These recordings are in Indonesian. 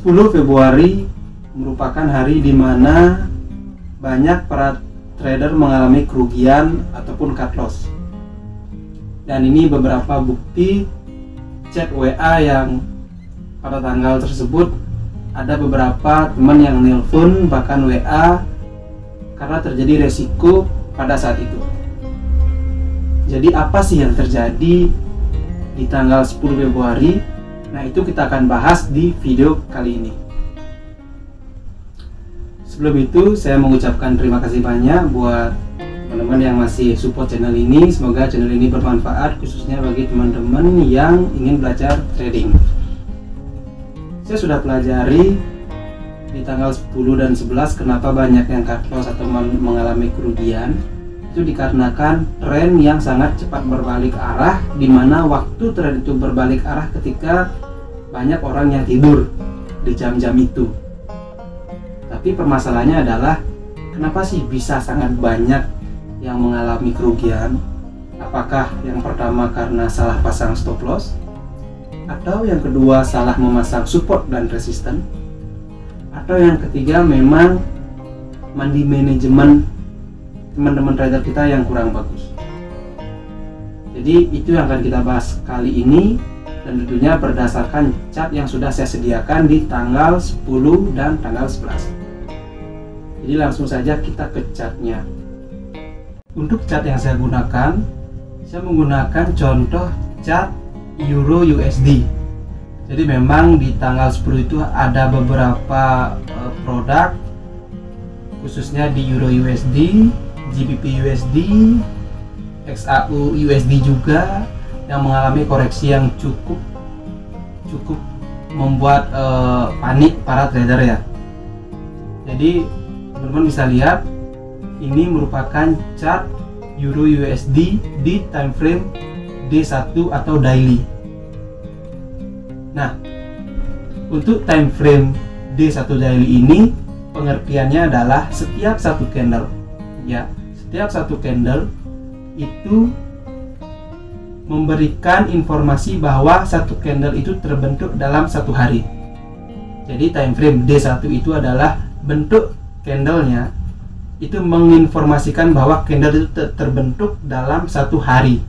10 Februari merupakan hari di mana banyak para trader mengalami kerugian ataupun cut loss. Dan ini beberapa bukti chat WA yang pada tanggal tersebut ada beberapa teman yang nelpon bahkan WA karena terjadi resiko pada saat itu. Jadi apa sih yang terjadi di tanggal 10 Februari? Nah, itu kita akan bahas di video kali ini. Sebelum itu, saya mengucapkan terima kasih banyak buat teman-teman yang masih support channel ini. Semoga channel ini bermanfaat khususnya bagi teman-teman yang ingin belajar trading. Saya sudah pelajari di tanggal 10 dan 11 kenapa banyak yang cut loss atau mengalami kerugian. Itu dikarenakan tren yang sangat cepat berbalik arah, di mana waktu tren itu berbalik arah ketika banyak orang yang tidur di jam-jam itu. Tapi permasalahannya adalah kenapa sih bisa sangat banyak yang mengalami kerugian? Apakah yang pertama karena salah pasang stop loss, atau yang kedua salah memasang support dan resisten, atau yang ketiga memang money management teman-teman trader kita yang kurang bagus. Jadi itu yang akan kita bahas kali ini, dan tentunya berdasarkan chart yang sudah saya sediakan di tanggal 10 dan tanggal 11. Jadi langsung saja kita ke chartnya. Untuk chart yang saya gunakan, saya menggunakan contoh chart Euro USD. Jadi memang di tanggal 10 itu ada beberapa produk khususnya di Euro USD, GBP USD, XAU USD juga yang mengalami koreksi yang cukup membuat panik para trader ya. Jadi teman-teman bisa lihat ini merupakan chart Euro USD di time frame D1 atau daily. Nah, untuk time frame D1 daily ini pengertiannya adalah setiap satu candle ya, setiap satu candle itu memberikan informasi bahwa satu candle itu terbentuk dalam satu hari. Jadi time frame D1 itu adalah bentuk candlenya itu menginformasikan bahwa candle itu terbentuk dalam satu hari.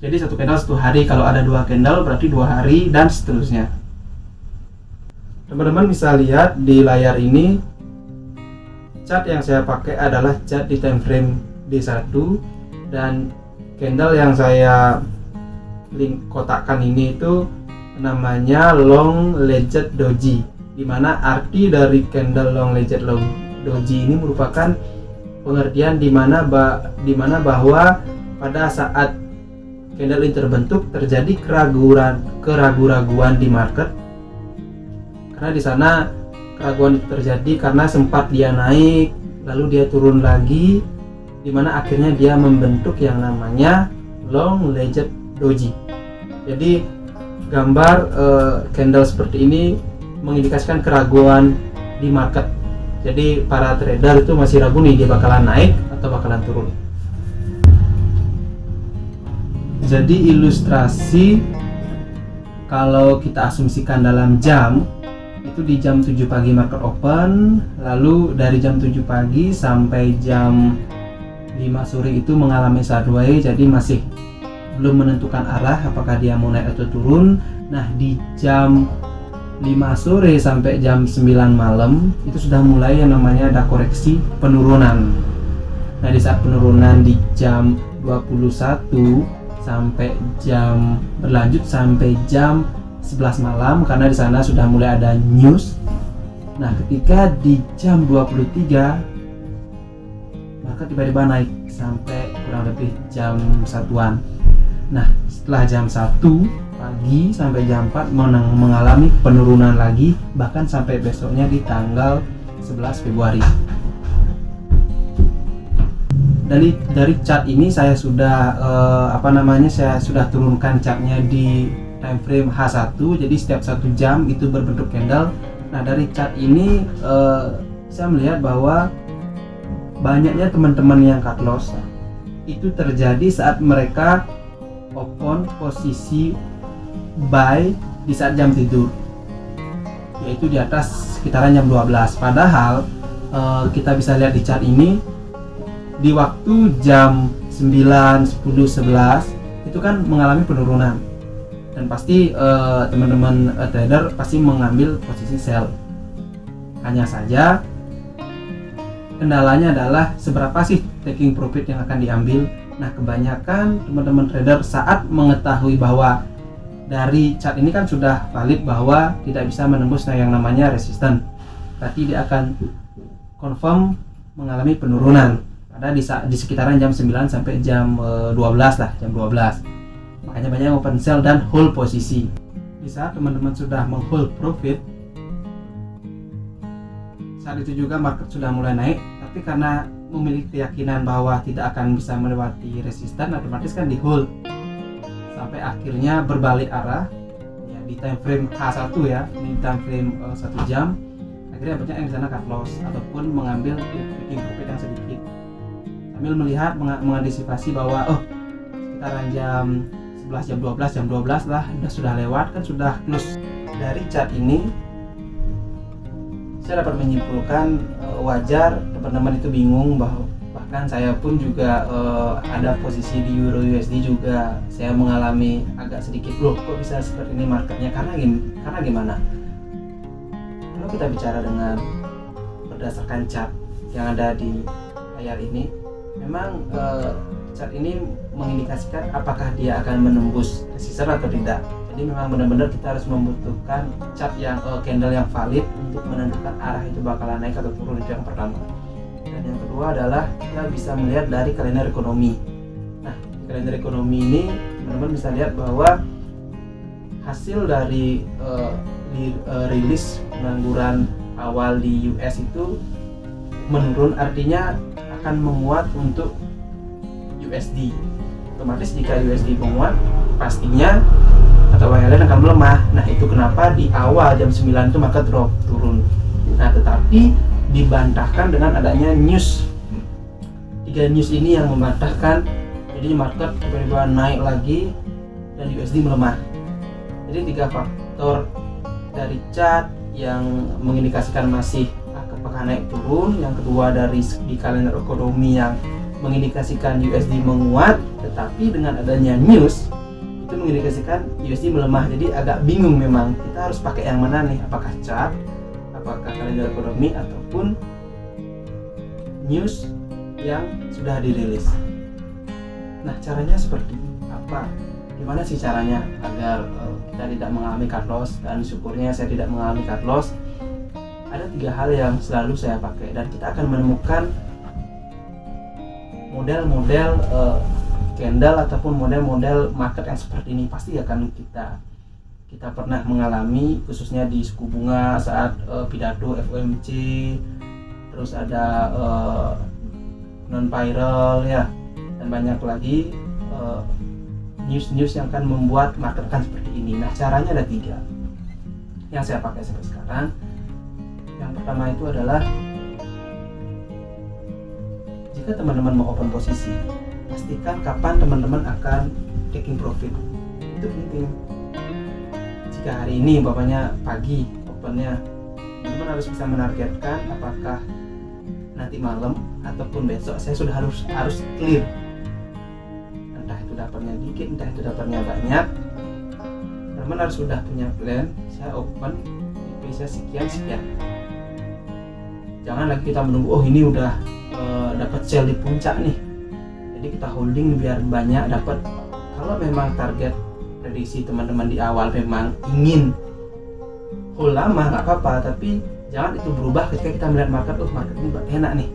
Jadi satu candle satu hari, kalau ada dua candle berarti 2 hari dan seterusnya. Teman-teman bisa lihat di layar ini chart yang saya pakai adalah chart di time frame D1, dan candle yang saya link kotakkan ini itu namanya long legged doji, dimana arti dari candle long legged doji ini merupakan pengertian dimana bahwa pada saat candle ini terbentuk terjadi keraguan-raguan di market, karena di sana keraguan itu terjadi karena sempat dia naik lalu dia turun lagi, dimana akhirnya dia membentuk yang namanya long legged doji. Jadi gambar candle seperti ini mengindikasikan keraguan di market. Jadi para trader itu masih ragu nih dia bakalan naik atau bakalan turun. Jadi ilustrasi kalau kita asumsikan dalam jam itu di jam 7 pagi market open, lalu dari jam 7 pagi sampai jam 5 sore itu mengalami sideways, jadi masih belum menentukan arah apakah dia mau naik atau turun. Nah, di jam 5 sore sampai jam 9 malam itu sudah mulai yang namanya ada koreksi penurunan. Nah, di saat penurunan di jam 21 sampai jam berlanjut sampai jam 11 malam, karena di sana sudah mulai ada news. Nah, ketika di jam 23 maka tiba-tiba naik sampai kurang lebih jam 1-an. Nah, setelah jam 1 pagi sampai jam 4 mengalami penurunan lagi, bahkan sampai besoknya di tanggal 11 Februari. Dari chart ini saya sudah saya sudah turunkan chartnya di time frame H1, jadi setiap 1 jam itu berbentuk candle. Nah, dari chart ini saya melihat bahwa banyaknya teman-teman yang cut loss itu terjadi saat mereka open posisi buy di saat jam tidur, yaitu di atas sekitaran jam 12. Padahal kita bisa lihat di chart ini di waktu jam 9, 10, 11 itu kan mengalami penurunan, dan pasti teman-teman trader pasti mengambil posisi sell. Hanya saja kendalanya adalah seberapa sih taking profit yang akan diambil. Nah, kebanyakan teman-teman trader saat mengetahui bahwa dari chart ini kan sudah valid bahwa tidak bisa menembus yang namanya resisten, berarti dia akan confirm mengalami penurunan pada di sekitaran jam 9 sampai jam 12 lah, jam 12. Makanya banyak yang open sell dan hold posisi. Di saat teman-teman sudah menghold profit, saat itu juga market sudah mulai naik, tapi karena memiliki keyakinan bahwa tidak akan bisa melewati resisten, otomatis kan di hold sampai akhirnya berbalik arah ya, di time frame H1 ya, ini time frame 1 jam. Akhirnya banyak yang di sana cut loss ataupun mengambil taking profit yang sedikit sambil melihat mengantisipasi bahwa sekitaran jam 11, jam 12 lah sudah lewat, kan sudah close. Dari chart ini saya dapat menyimpulkan wajar teman-teman itu bingung, bahkan saya pun juga ada posisi di Euro USD juga saya mengalami agak sedikit loh kok bisa seperti ini marketnya, karena gimana? Kalau kita bicara dengan berdasarkan chart yang ada di layar ini, memang chart ini mengindikasikan apakah dia akan menembus resisten atau tidak. Jadi memang benar-benar kita harus membutuhkan chart yang candle yang valid untuk menentukan arah itu bakalan naik atau turun, itu yang pertama. Dan yang kedua adalah kita bisa melihat dari kalender ekonomi. Nah, di kalender ekonomi ini teman-teman bisa lihat bahwa hasil dari rilis pengangguran awal di US itu menurun, artinya akan menguat untuk USD. Otomatis jika USD menguat, pastinya atau YLN akan melemah. Nah, itu kenapa di awal jam 9 itu market drop, turun. Nah, tetapi dibantahkan dengan adanya news. 3 news ini yang membantahkan, jadi market tiba-tiba naik lagi dan USD melemah. Jadi 3 faktor dari chart yang mengindikasikan masih apakah naik turun, yang kedua dari di kalender ekonomi yang mengindikasikan USD menguat, tetapi dengan adanya news itu mengindikasikan USD melemah. Jadi agak bingung memang kita harus pakai yang mana nih, apakah chart, apakah kalender ekonomi, ataupun news yang sudah dirilis. Nah, caranya seperti apa? Gimana sih caranya agar kita tidak mengalami cut loss? Dan syukurnya saya tidak mengalami cut loss. Ada 3 hal yang selalu saya pakai, dan kita akan menemukan model-model candle ataupun model-model market yang seperti ini pasti akan kita pernah mengalami, khususnya di suku bunga saat pidato FOMC, terus ada non-viral ya, dan banyak lagi news-news yang akan membuat market kan seperti ini. Nah, caranya ada 3 yang saya pakai sampai sekarang. Yang pertama itu adalah jika teman-teman mau open posisi, pastikan kapan teman-teman akan taking profit. Itu penting. Jika hari ini bapaknya pagi opennya, teman-teman harus bisa menargetkan apakah nanti malam ataupun besok saya sudah harus clear. Entah itu dapatnya dikit, entah itu dapatnya banyak. Teman-teman harus sudah punya plan. Saya open IP saya sekian. Jangan lagi kita menunggu ini udah dapat sell di puncak nih, jadi kita holding biar banyak dapat. Kalau memang target prediksi teman-teman di awal memang ingin hold lama, nggak apa-apa, tapi jangan itu berubah ketika kita melihat market ini enak nih,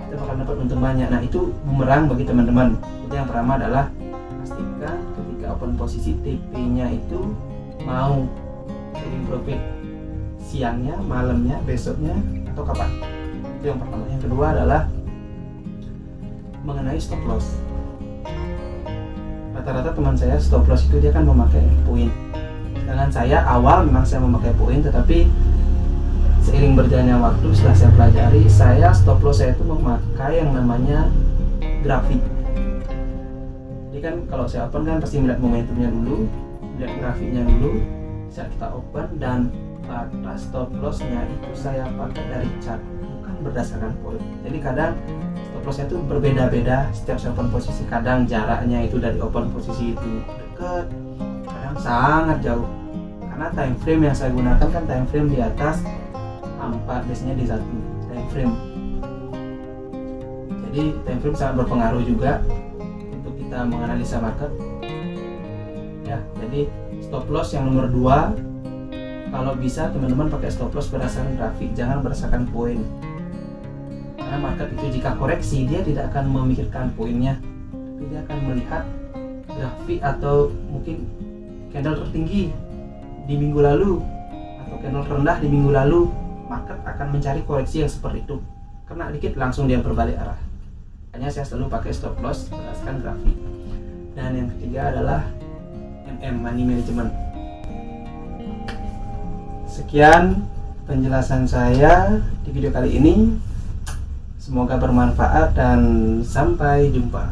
kita bakal dapat untung banyak. Nah, itu bumerang bagi teman-teman. Jadi yang pertama adalah pastikan ketika open posisi TP-nya itu mau taking profit siangnya, malamnya, besoknya, atau kapan. Itu yang pertama. Yang kedua adalah mengenai stop loss. Rata-rata teman saya stop loss itu dia kan memakai poin. Sedangkan saya awal memang saya memakai poin, tetapi seiring berjalannya waktu setelah saya pelajari, saya stop loss saya itu memakai yang namanya grafik. Jadi kan kalau saya open kan pasti melihat momentumnya dulu, melihat grafiknya dulu saat kita open, dan batas stop lossnya itu saya pakai dari chart, bukan berdasarkan poin. Jadi kadang stop lossnya itu berbeda-beda setiap saya open posisi. Kadang jaraknya itu dari open posisi itu dekat, kadang sangat jauh. Karena time frame yang saya gunakan kan time frame di atas 4, biasanya di 1 time frame. Jadi time frame sangat berpengaruh juga untuk kita menganalisa market. Ya, jadi stop loss yang nomor 2, kalau bisa teman-teman pakai stop loss berdasarkan grafik, jangan berdasarkan poin. Karena market itu jika koreksi dia tidak akan memikirkan poinnya, tapi dia akan melihat grafik atau mungkin candle tertinggi di minggu lalu atau candle rendah di minggu lalu. Market akan mencari koreksi yang seperti itu, kena dikit langsung dia berbalik arah. Makanya saya selalu pakai stop loss berdasarkan grafik. Dan yang ketiga adalah money management. Sekian penjelasan saya di video kali ini, semoga bermanfaat dan sampai jumpa.